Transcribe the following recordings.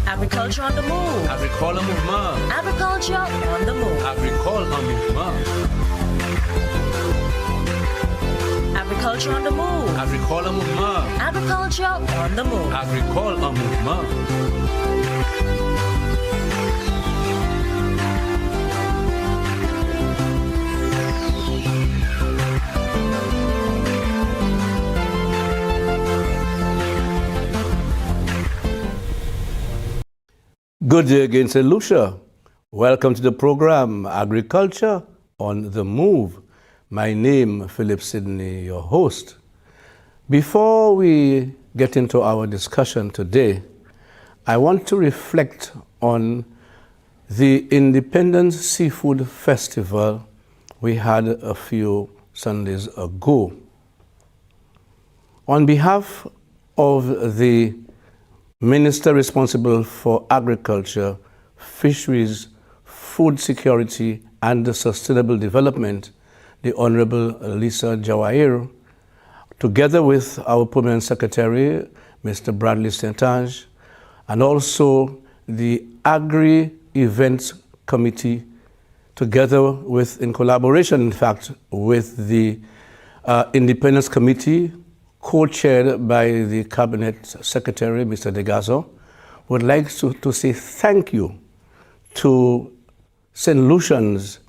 Agriculture on the move. Agricole en mouvement. Agriculture on the move. Agricole en mouvement. Agriculture on the move. Agricole en mouvement. Agriculture on the move. Agricole en mouvement. Good day again, St. Lucia. Welcome to the program, Agriculture on the Move. My name, Philip Sidney, your host. Before we get into our discussion today, I want to reflect on the Independence Seafood Festival we had a few Sundays ago. On behalf of the Minister responsible for agriculture, fisheries, food security, and sustainable development, the Honorable Lucia Jawair, together with our Permanent Secretary, Mr. Bradley St-Ange, and also the Agri-Events Committee, together with, in collaboration, in fact, with the Independence Committee, co-chaired by the Cabinet Secretary, Mr. Degazo, would like to say thank you to St. Lucians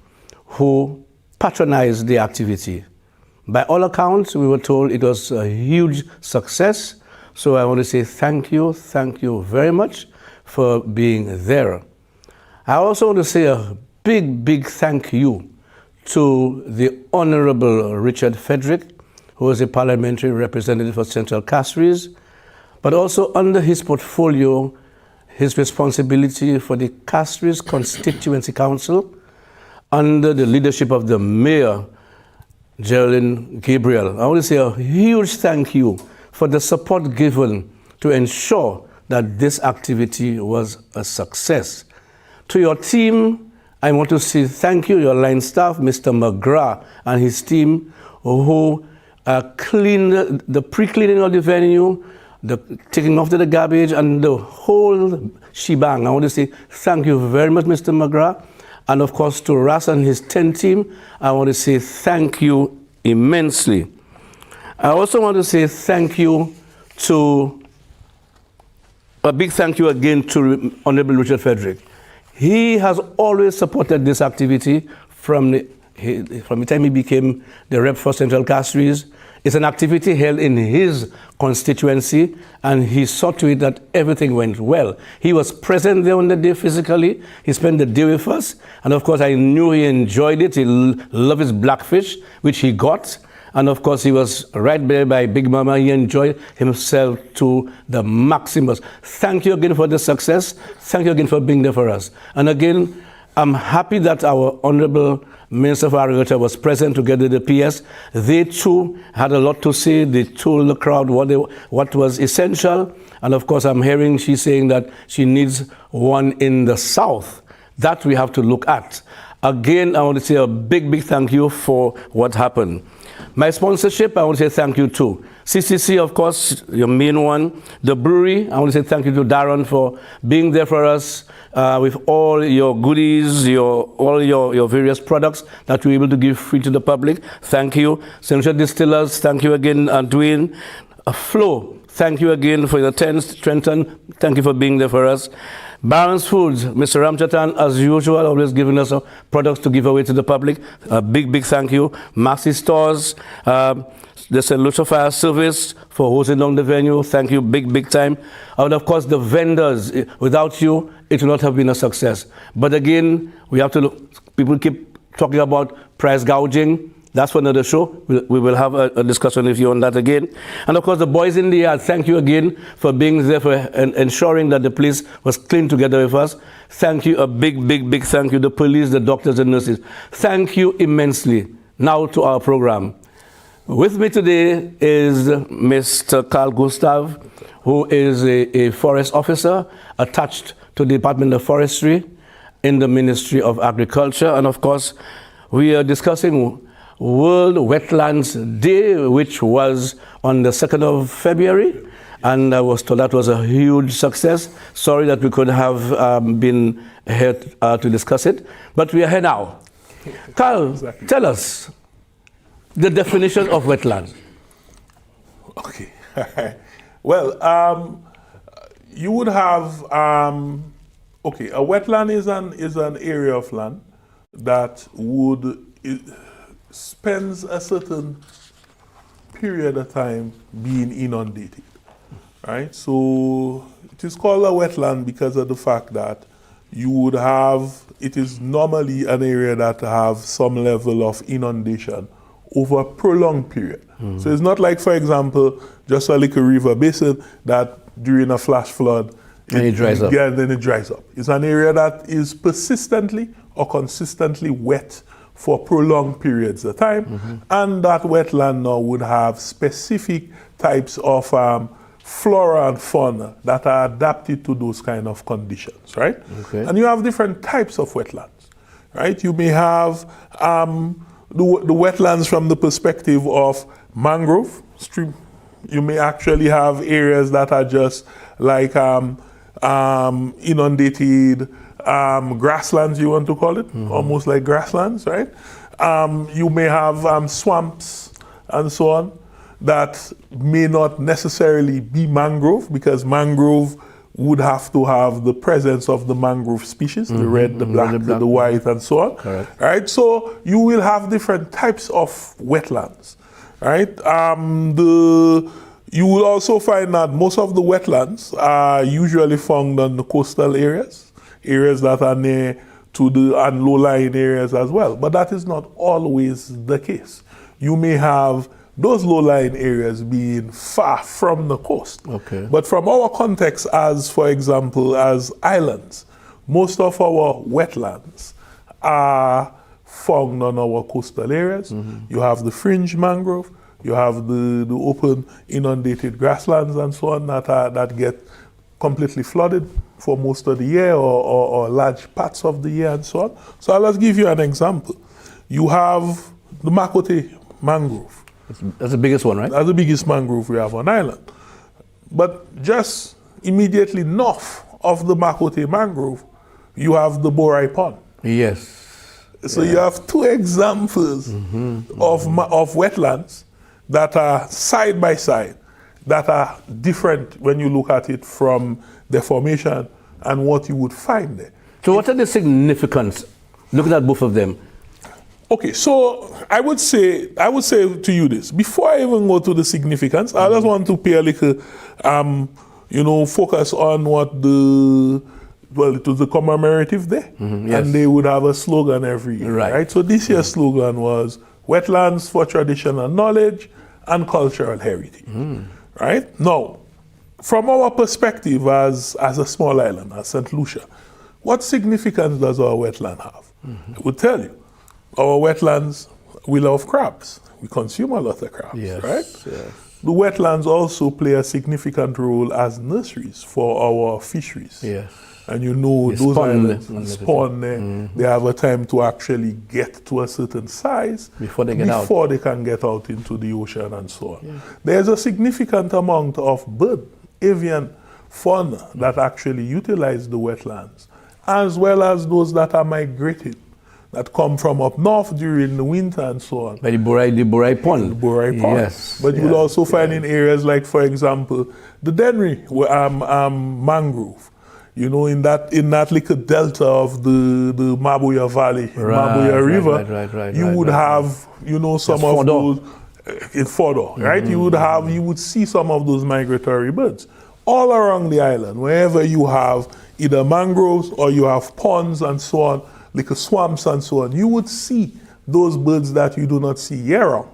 who patronized the activity. By all accounts, we were told it was a huge success, so I want to say thank you very much for being there. I also want to say a big thank you to the Honorable Richard Frederick, who is a parliamentary representative for Central Castries, but also under his portfolio, his responsibility for the Castries Constituency Council under the leadership of the Mayor, Geraldine Gabriel. I want to say a huge thank you for the support given to ensure that this activity was a success. To your team, I want to say thank you, your line staff, Mr. McGrath and his team, who cleaned the pre-cleaning of the venue, the taking off the garbage, and the whole shebang. I want to say thank you very much, Mr. McGrath. And of course, to Ras and his 10 team, I want to say thank you immensely. I also want to say thank you a big thank you again to Honorable Richard Frederick. He has always supported this activity from the time he became the rep for Central Castries. It's an activity held in his constituency, and he saw to it that everything went well. He was present there on the day physically. He spent the day with us, and of course I knew he enjoyed it. He loved his blackfish, which he got, and of course he was right there by Big Mama. He enjoyed himself to the maximus. Thank you again for the success. Thank you again for being there for us. And again, I'm happy that our Honorable Minister of Agriculture was present together with the PS. They too had a lot to say. They told the crowd what was essential. And of course, I'm hearing she's saying that she needs one in the south. That we have to look at. Again, I want to say a big thank you for what happened. My sponsorship, I want to say thank you to CCC, of course, your main one. The brewery, I want to say thank you to Darren for being there for us with all your goodies, all your various products that we're able to give free to the public. Thank you. St. Lucia Distillers, thank you again, Dwayne. Flo, thank you again for your tents. Trenton, thank you for being there for us. Barron's Foods, Mr. Ramchatan, as usual, always giving us products to give away to the public. A big thank you. Maxi Stores, the St. Lucia Fire Service for hosting down the venue. Thank you, big time. And of course, the vendors. Without you, it would not have been a success. But again, we have to look, people keep talking about price gouging. That's for another show. We will have a discussion with you on that again. And of course, the boys in the yard, thank you again for being there, for ensuring that the place was clean together with us. Thank you, a big thank you, the police, the doctors and nurses. Thank you immensely. Now to our program. With me today is Mr. Carl Gustav, who is a forest officer attached to the Department of Forestry in the Ministry of Agriculture. And of course, we are discussing World Wetlands Day, which was on the 2nd of February. and I was told that was a huge success. Sorry that we could have been here to discuss it, but we are here now. Carl, tell us the definition of wetland. Okay. Well, you would have okay. A wetland is an area of land that spends a certain period of time being inundated, right? So it is called a wetland because of the fact that you would have. It is normally an area that have some level of inundation over a prolonged period. So it's not like, for example, just a little river basin that during a flash flood, and it dries up. Yeah, then it dries up. It's an area that is persistently or consistently wet for prolonged periods of time, and that wetland now would have specific types of flora and fauna that are adapted to those kind of conditions, right? Okay. And you have different types of wetlands, right? You may have the wetlands from the perspective of mangrove stream. You may actually have areas that are just like inundated grasslands, you want to call it, almost like grasslands, right? You may have swamps and so on that may not necessarily be mangrove, because mangrove would have to have the presence of the mangrove species, the red, the black, the white, and so on. Correct. Right? So you will have different types of wetlands. Right? You will also find that most of the wetlands are usually found on the coastal areas that are near to and low-lying areas as well. But that is not always the case. You may have those low-lying areas being far from the coast. Okay. But from our context, as for example, as islands, most of our wetlands are found on our coastal areas. You have the fringe mangrove, you have the open inundated grasslands and so on that get completely flooded for most of the year or large parts of the year and so on. So I'll just give you an example. You have the Makote mangrove. That's the biggest one, right? That's the biggest mangrove we have on island. But just immediately north of the Makote mangrove, you have the Borai Pond. Yes. So you have two examples of wetlands that are side by side, that are different when you look at it from the formation and what you would find there. So what are the significance, looking at both of them? Okay, so I would say to you this. Before I even go to the significance, I just want to pay a little, focus on what it was the commemorative day. Yes. And they would have a slogan every year, Right. right? So this year's slogan was wetlands for traditional knowledge and cultural heritage, right? Now, from our perspective as a small island, as St. Lucia, what significance does our wetland have? I would tell you. Our wetlands, we love crabs. We consume a lot of crabs, Yes, right? yes. The wetlands also play a significant role as nurseries for our fisheries. Yes. And you know, They those spawn islands and everything. spawn there. They have a time to actually get to a certain size Before they get out. before they can get out into the ocean and so on. There's a significant amount of bird, avian fauna that actually utilize the wetlands, as well as those that are migrating, that come from up north during the winter and so on. By the Borai Pond. The Borai Pond. Yes. But you'll also find in areas like, for example, the Denry mangrove. You know, in that little delta of the Mabuya Valley, Mabuya River, you would have, some That's of Fodor. those in Fodor, right? You would see some of those migratory birds all around the island. Wherever you have either mangroves or you have ponds and so on, like swamps and so on, you would see those birds that you do not see year-round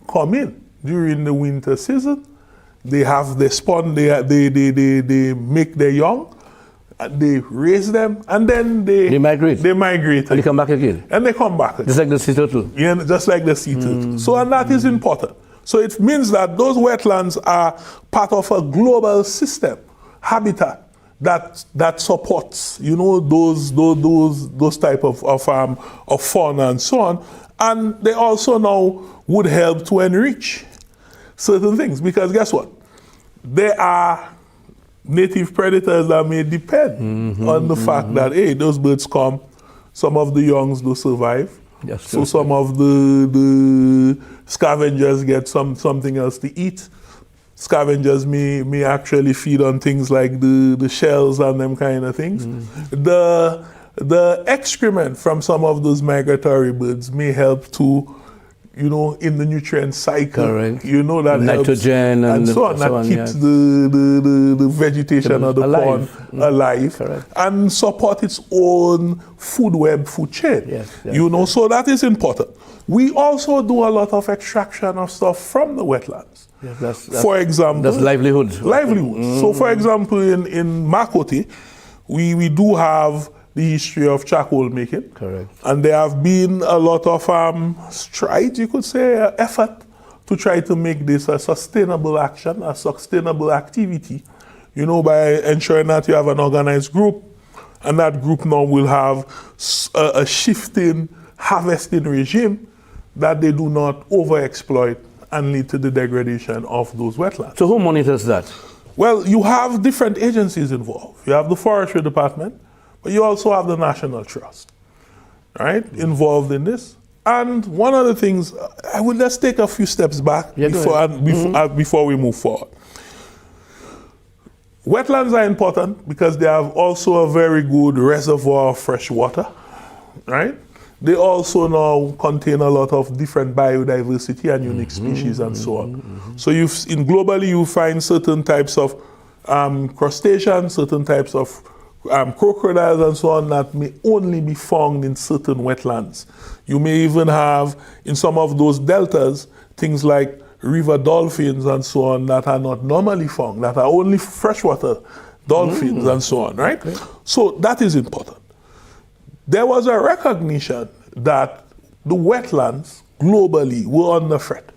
come in during the winter season. They have their spawn, they make their young, and they raise them, and then they migrate. They migrate. And they come back again. And they come back again. Just like the sea turtle. Yeah, just like the sea turtle. So, and that is important. So it means that those wetlands are part of a global system, habitat, that supports, those type of fauna and so on. And they also now would help to enrich certain things, because guess what? there are native predators that may depend on the fact that, hey, those birds come, some of the youngs do survive. Yes, So some of the scavengers get something else to eat. Scavengers may actually feed on things like the shells and them kind of things. The excrement from some of those migratory birds may help to, in the nutrient cycle. Correct. That Nitrogen helps, and so on. That keeps yes. the vegetation of the alive. pond alive. Correct. And support its own food chain. Yes, So that is important. We also do a lot of extraction of stuff from the wetlands. Yes, that's For example, that's livelihood. So, for example, in Makoti, we do have the history of charcoal making. Correct. And there have been a lot of strides, you could say, effort to try to make this a sustainable action, a sustainable activity, by ensuring that you have an organized group, and that group now will have a shifting harvesting regime that they do not overexploit and lead to the degradation of those wetlands. So who monitors that? Well, you have different agencies involved. You have the Forestry Department, but you also have the National Trust, right, involved in this. And one of the things, I will just take a few steps back before we move forward. Wetlands are important because they have also a very good reservoir of fresh water, right? They also now contain a lot of different biodiversity and unique species and so on. So globally you find certain types of crustaceans, certain types of crocodiles and so on that may only be found in certain wetlands. You may even have in some of those deltas things like river dolphins and so on that are not normally found, that are only freshwater dolphins and so on, right? Okay. So that is important. There was a recognition that the wetlands globally were under threat,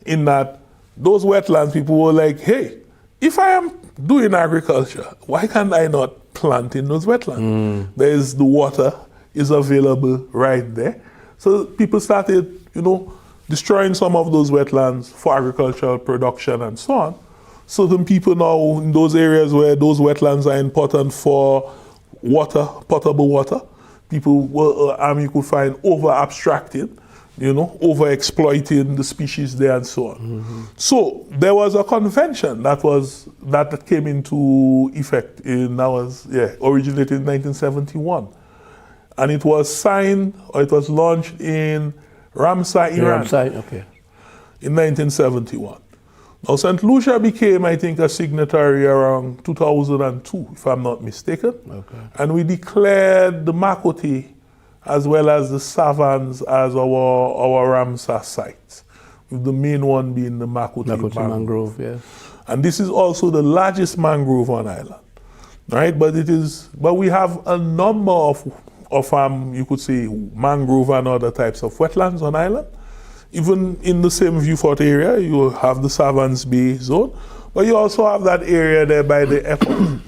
in that those wetlands, people were like, hey, if I am doing agriculture, why can't I not plant in those wetlands? There's the water is available right there. So people started, destroying some of those wetlands for agricultural production and so on. Certain people now in those areas where those wetlands are important for water, potable water, people were, you could find over-abstracting, over-exploiting the species there and so on. So there was a convention that came into effect originated in 1971. And it was signed, or it was launched in Ramsar, Iran, in 1971. Now, St. Lucia became, I think, a signatory around 2002, if I'm not mistaken. Okay. And we declared the Makoti as well as the Savans as our Ramsar sites, with the main one being the Makoti mangrove. Yes. And this is also the largest mangrove on island, right? But we have a number of you could say, mangrove and other types of wetlands on island. Even in the same Viewfort area, you have the Savans Bay zone, but you also have that area there by the airport,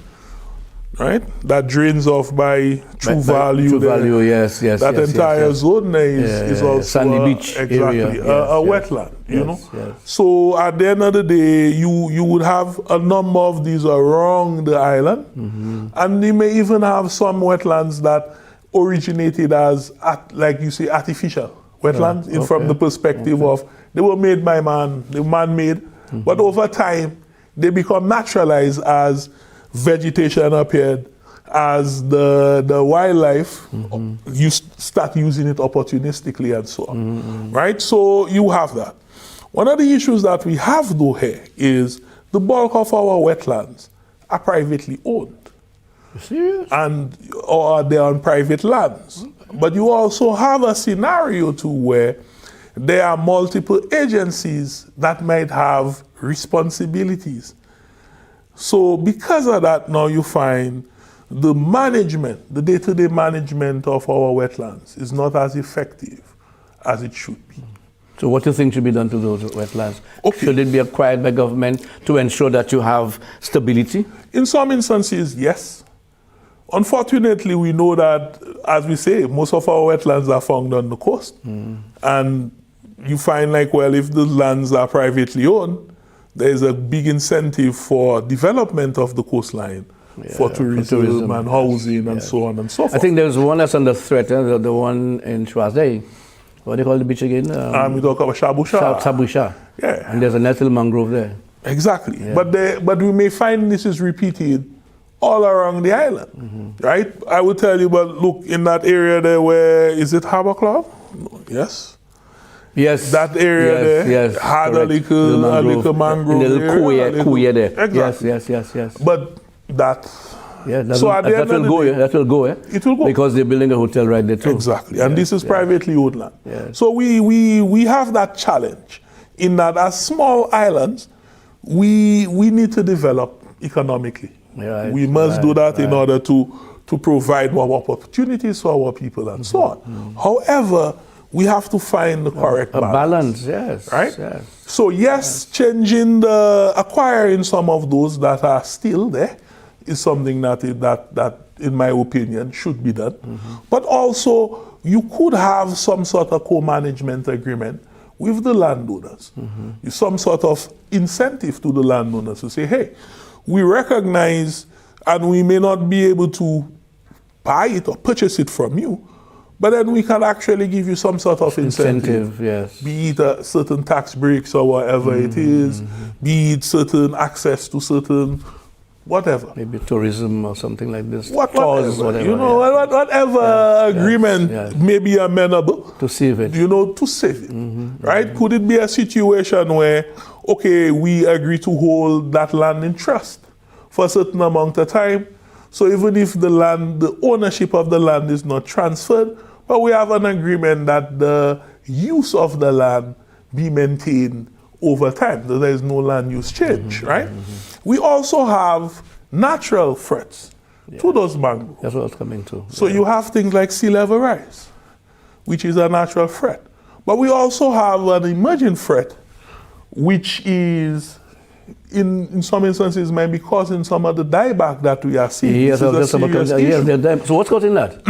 right? That drains off by True Value. True Value, yes. That entire zone there is also Sandy Beach area. A wetland, you know? Yes. So at the end of the day, you would have a number of these around the island, and you may even have some wetlands that originated as, like you say, artificial wetlands, from the perspective of they were made by man, they were man-made, but over time they become naturalized as vegetation appeared, as the wildlife you start using it opportunistically and so on, right? So you have that. One of the issues that we have though here is the bulk of our wetlands are privately owned. Serious? Or they're on private lands. But you also have a scenario too where there are multiple agencies that might have responsibilities. So because of that, now you find the management, the day-to-day management of our wetlands is not as effective as it should be. So what do you think should be done to those wetlands? Should it be acquired by government to ensure that you have stability? In some instances, yes. Unfortunately, we know that, as we say, most of our wetlands are found on the coast. And you find if the lands are privately owned, there's a big incentive for development of the coastline, for tourism and housing and so on and so forth. I think there's one that's under threat, the one in Schwarzday. What do you call the beach again? We talk about Shabusha. Sabusha. Yeah. And there's a natural mangrove there. Exactly. Yeah. But we may find this is repeated all around the island, right? I would tell you, but look, in that area there where, is it Harbour Club? Yes. Yes. That area there had a little mangrove. In the little kuya there. Exactly. Yes. But that... Yeah, that will go. It will go. Because they're building a hotel right there too. Exactly. And this is privately owned land. Yes. So we have that challenge in that as small islands, we need to develop economically. Right, we must do that in order to provide more opportunities for our people and so on. However, we have to find the correct balance. Yes. Right? Yes. So changing acquiring some of those that are still there is something that in my opinion should be done. But also you could have some sort of co-management agreement with the landowners. Some sort of incentive to the landowners to say, hey, we recognize and we may not be able to buy it or purchase it from you, but then we can actually give you some sort of incentive. Yes. Be it a certain tax breaks or whatever it is, be it certain access to certain whatever. Maybe tourism or something like this. Whatever. You know, whatever agreement may be amenable. To save it. You know, to save it. Right? Could it be a situation where, okay, we agree to hold that land in trust for a certain amount of time? So even if the ownership of the land is not transferred, but we have an agreement that the use of the land be maintained over time. There is no land use change, right? We also have natural threats to those mangroves. That's what I was coming to. So you have things like sea level rise, which is a natural threat. But we also have an emerging threat, which is, in some instances, might be causing some of the dieback that we are seeing. Yes, so what's causing that?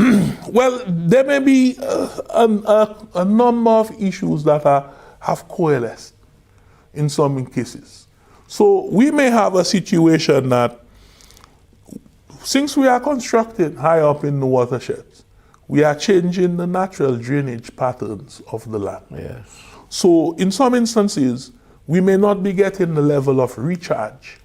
Well, there may be a number of issues that have coalesced in some cases. So we may have a situation that, since we are constructing high up in the watersheds, we are changing the natural drainage patterns of the land. Yes. So in some instances, we may not be getting the level of recharge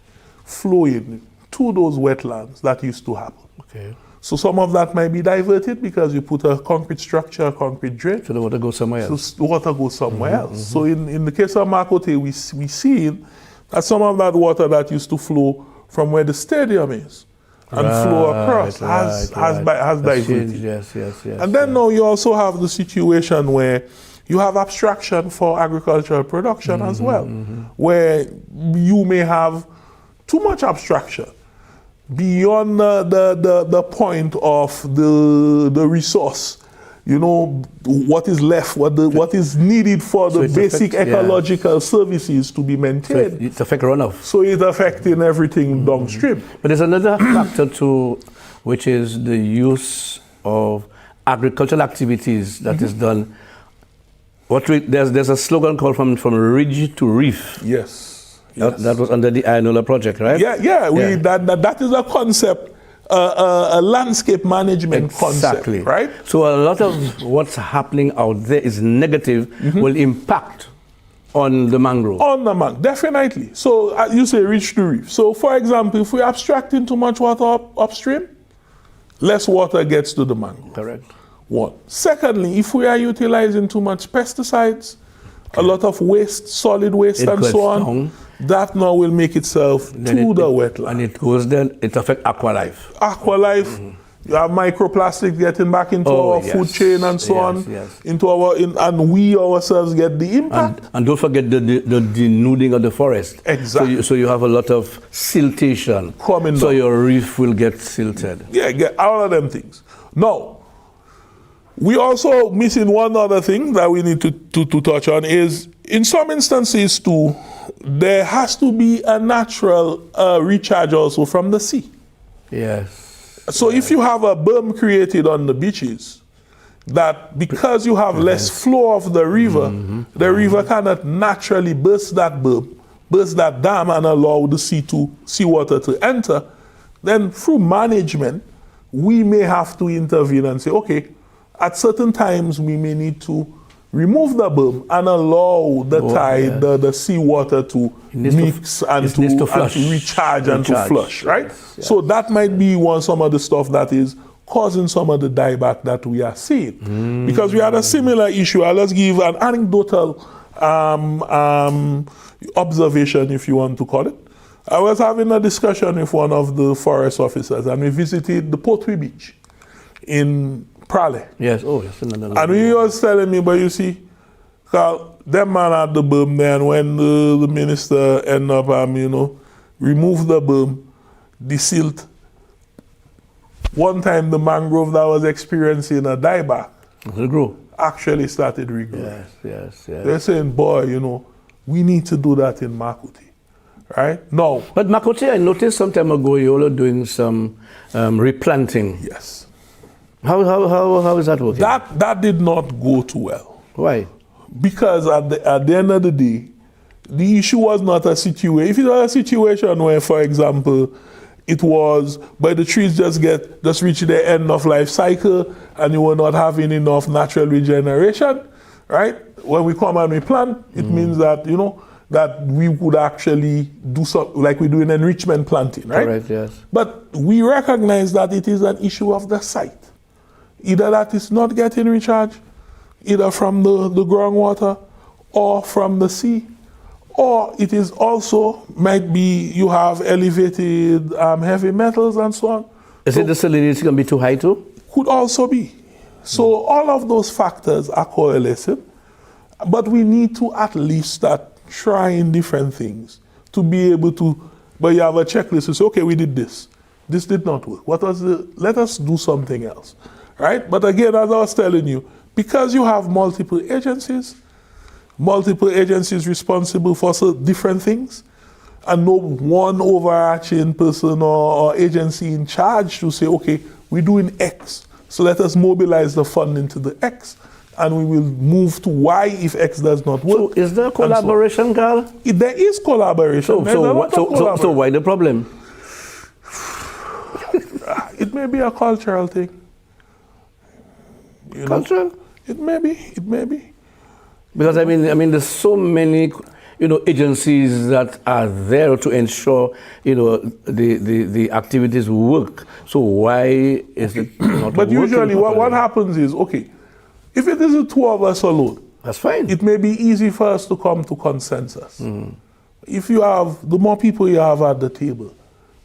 flowing to those wetlands that used to happen. Okay. So some of that might be diverted because you put a concrete structure, a concrete drain. So the water goes somewhere else. So the water goes somewhere else. So in the case of Makote, we see that some of that water that used to flow from where the stadium is and flow across has diverted. Yes. And then now you also have the situation where you have abstraction for agricultural production as well, where you may have too much abstraction beyond the point of the resource. You know, what is left, what is needed for the basic ecological services to be maintained. So it affects runoff. So it's affecting everything downstream. But there's another factor too, which is the use of agricultural activities that is done. There's a slogan called from ridge to reef. Yes. That was under the Inola project, right? That is a concept, a landscape management concept, right? So a lot of what's happening out there is negative, will impact on the mangrove. On the mangrove, definitely. So you say ridge to reef. So for example, if we're abstracting too much water upstream, less water gets to the mangrove. Correct. One. Secondly, if we are utilizing too much pesticides, a lot of waste, solid waste and so on, that now will make itself to the wetland. And it goes then, it affects aqua life. Aqua life, you have microplastic getting back into our food chain and so on, and we ourselves get the impact. And don't forget the denuding of the forest. Exactly. So you have a lot of siltation. Coming so down. your reef will get silted. Yeah, get all of them things. Now, we also missing one other thing that we need to touch on is, in some instances too, there has to be a natural recharge also from the sea. Yes. So if you have a berm created on the beaches, that because you have less flow of the river cannot naturally burst that berm, burst that dam and allow the seawater to enter, then through management, we may have to intervene and say, okay, at certain times we may need to remove the berm and allow the tide, the seawater to mix and to recharge and to flush, right? Yes. So that might be some of the stuff that is causing some of the dieback that we are seeing. Because we had a similar issue. Let's give an anecdotal observation, if you want to call it. I was having a discussion with one of the forest officers, and we visited the Portway Beach in Prale. Yes, oh, yes. And he was telling me, but you see, Carl, them man had the berm there, and when the minister ended up, remove the berm, the silt. One time the mangrove that was experiencing a dieback actually started regrowing. Yes. They're saying, boy, we need to do that in Makuti. Right? No. But Makuti, I noticed some time ago you all are doing some replanting. Yes. How is that working? That did not go too well. Why? Because at the end of the day, the issue was not a situation. If it was a situation where, for example, it was, but the trees just reach the end of life cycle and you were not having enough natural regeneration, right? When we come and we plant, it means that, that we would actually do something like we do in enrichment planting, right? Correct, yes. But we recognize that it is an issue of the site. Either that is not getting recharged, either from the groundwater or from the sea, or it is also might be you have elevated heavy metals and so on. Is it the salinity going to be too high too? Could also be. So all of those factors are coalescing, but we need to at least start trying different things to be able to, but you have a checklist to say, okay, we did this. This did not work. Let us do something else, right? But again, as I was telling you, because you have multiple agencies responsible for different things, and no one overarching person or agency in charge to say, okay, we're doing X, so let us mobilize the funding to the X, and we will move to Y if X does not work. So is there collaboration, Carl? There is collaboration. So why the problem? It may be a cultural thing. Cultural? It may be. Because I mean, there's so many, agencies that are there to ensure, the activities work. So why is it not But working usually properly? what happens is, okay, if it is the two of us alone, that's fine. it may be easy for us to come to consensus. If you have, the more people you have at the table,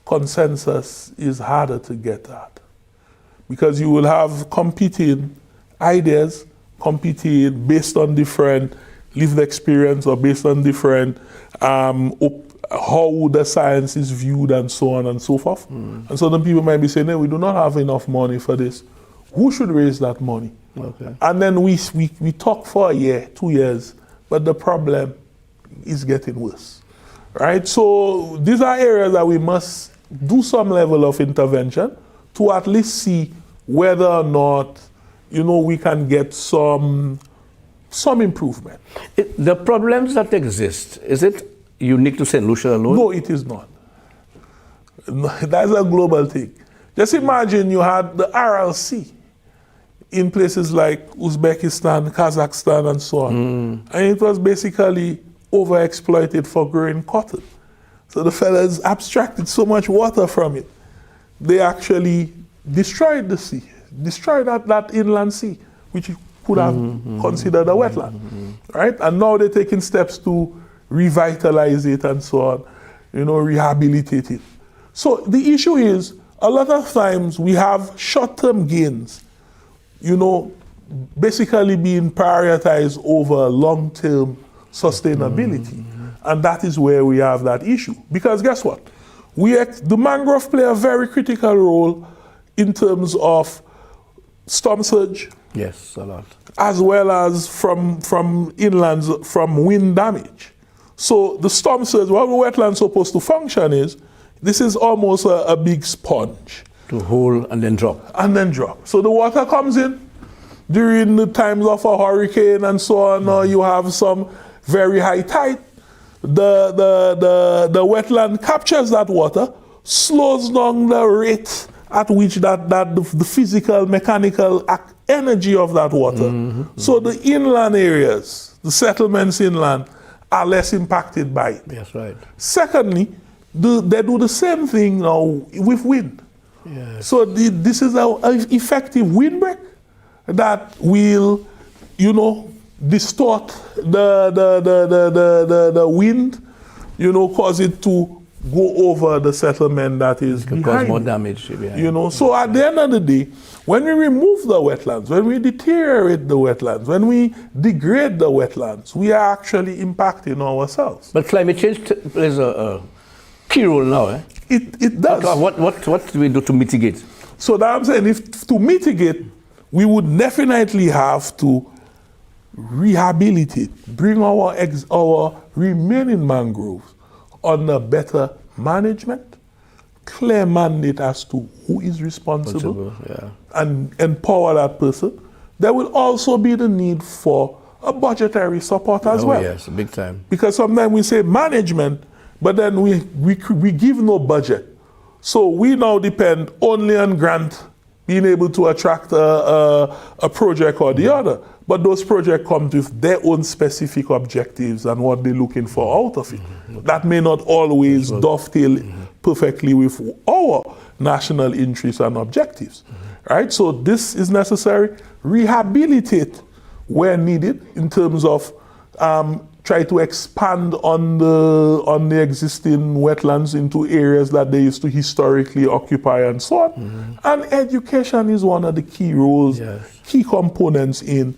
consensus is harder to get at. Because you will have competing ideas, competing based on different lived experience or based on different how the science is viewed and so on and so forth. And so then people might be saying, hey, we do not have enough money for this. Who should raise that money? Okay. And then we talk for a year, 2 years, but the problem is getting worse, right? So these are areas that we must do some level of intervention to at least see whether or not, we can get some improvement. The problems that exist, is it unique to St. Lucia alone? No, it is not. That's a global thing. Just imagine you had the Aral Sea in places like Uzbekistan, Kazakhstan, and so on. And it was basically overexploited for growing cotton. So the fellas abstracted so much water from it. They actually destroyed the sea, destroyed that inland sea, which you could have considered a wetland, right? And now they're taking steps to revitalize it and so on, rehabilitate it. So the issue is, a lot of times we have short-term gains, basically being prioritized over long-term sustainability. And that is where we have that issue. Because guess what? The mangrove play a very critical role in terms of storm surge. Yes, a lot. As well as from inlands, from wind damage. So the storm surge, what the wetlands supposed to function is, this is almost a big sponge. To hold and then drop. And then drop. So the water comes in during the times of a hurricane and so on, or you have some very high tide. the wetland captures that water, slows down the rate at which the physical, mechanical energy of that water. So the inland areas, the settlements inland, are less impacted by it. Yes, right. Secondly, they do the same thing now with wind. Yes. So this is an effective windbreak that will, distort the wind, cause it to go over the settlement that is Can behind cause more it. damage. Behind. So at the end of the day, when we remove the wetlands, when we deteriorate the wetlands, when we degrade the wetlands, we are actually impacting ourselves. But climate change plays a key role now. Eh? It does. What do we do to mitigate? So that I'm saying, if to mitigate, we would definitely have to rehabilitate, bring our remaining mangroves under better management, clear mandate as to who is responsible, and empower that person. There will also be the need for a budgetary support as well. Yes, big time. Because sometimes we say management, but then we give no budget. So we now depend only on grant being able to attract a project or the other. But those projects come with their own specific objectives and what they're looking for out of it. That may not always dovetail perfectly with our national interests and objectives. Right? So this is necessary. Rehabilitate where needed in terms of try to expand on the existing wetlands into areas that they used to historically occupy and so on. And education is one of the key roles, key components in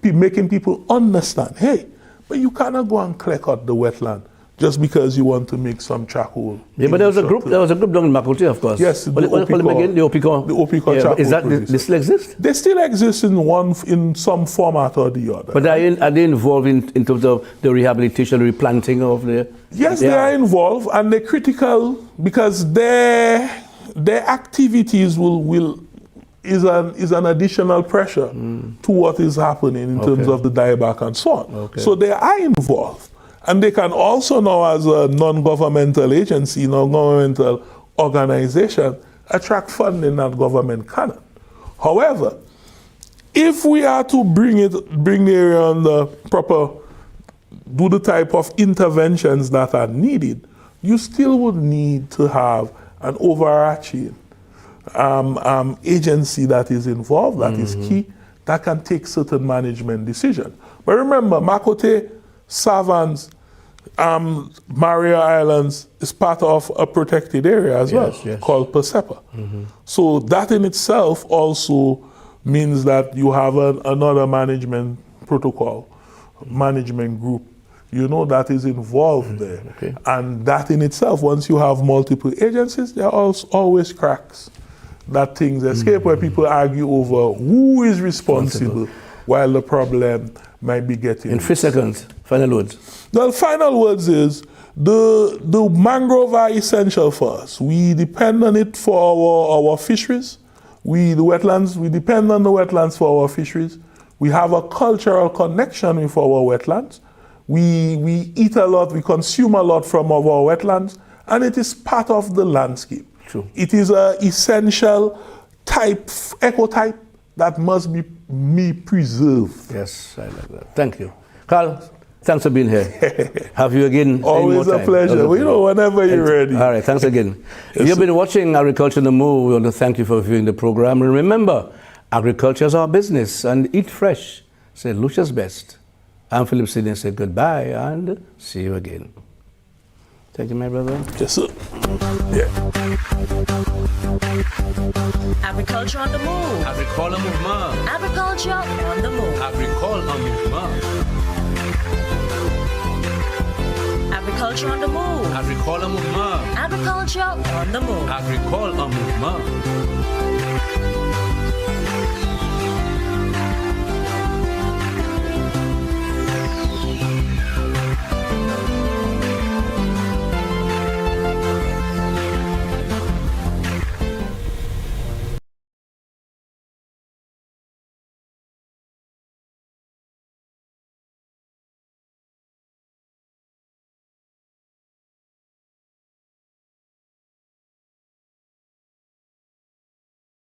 making people understand, hey, but you cannot go and clear out the wetland just because you want to make some charcoal. Yeah, but there was a group down in Makote, of course. Yes, what call them again? The Opiko. The Opiko charcoal. Is that they still exist? They still exist in some format or the other. But are they involved in terms of the rehabilitation, replanting of the? Yes, they are involved, and they're critical because their activities is an additional pressure to what is happening in terms of the dieback and so on. Okay. So they are involved. And they can also now, as a non-governmental agency, non-governmental organization, attract funding that government cannot. However, if we are to bring the area on the proper, do the type of interventions that are needed, you still would need to have an overarching agency that is involved, that is key, that can take certain management decisions. But remember, Makote, Savans, Maria Islands is part of a protected area as well, called Persepa. So that in itself also means that you have another management protocol, management group, that is involved there. Okay. And that in itself, once you have multiple agencies, there are always cracks that things escape where people argue over who is responsible while the problem might be getting. In 3 seconds, final words. The final words is the mangrove are essential for us. We depend on it for our fisheries. We depend on the wetlands for our fisheries. We have a cultural connection with our wetlands. We eat a lot, we consume a lot from our wetlands, and it is part of the landscape. True. It is an essential ecotype that must be preserved. Yes, I like that. Thank you. Carl, thanks for being here. Have you again. Always a pleasure. Whenever you're ready. All right, thanks again. You've been watching Agriculture on the Move. We want to thank you for viewing the program. And remember, agriculture is our business, and eat fresh. Say Lucia's best. I'm Philip Sidney. Say goodbye and see you again. Thank you, my brother. Yes, sir. Yeah. Agriculture on the Move. Agricole mouvement. Agriculture on the Move. Agricole en mouvement. Agriculture on the Move. Agricole mouvement. Agriculture on the Move. Agricole en mouvement.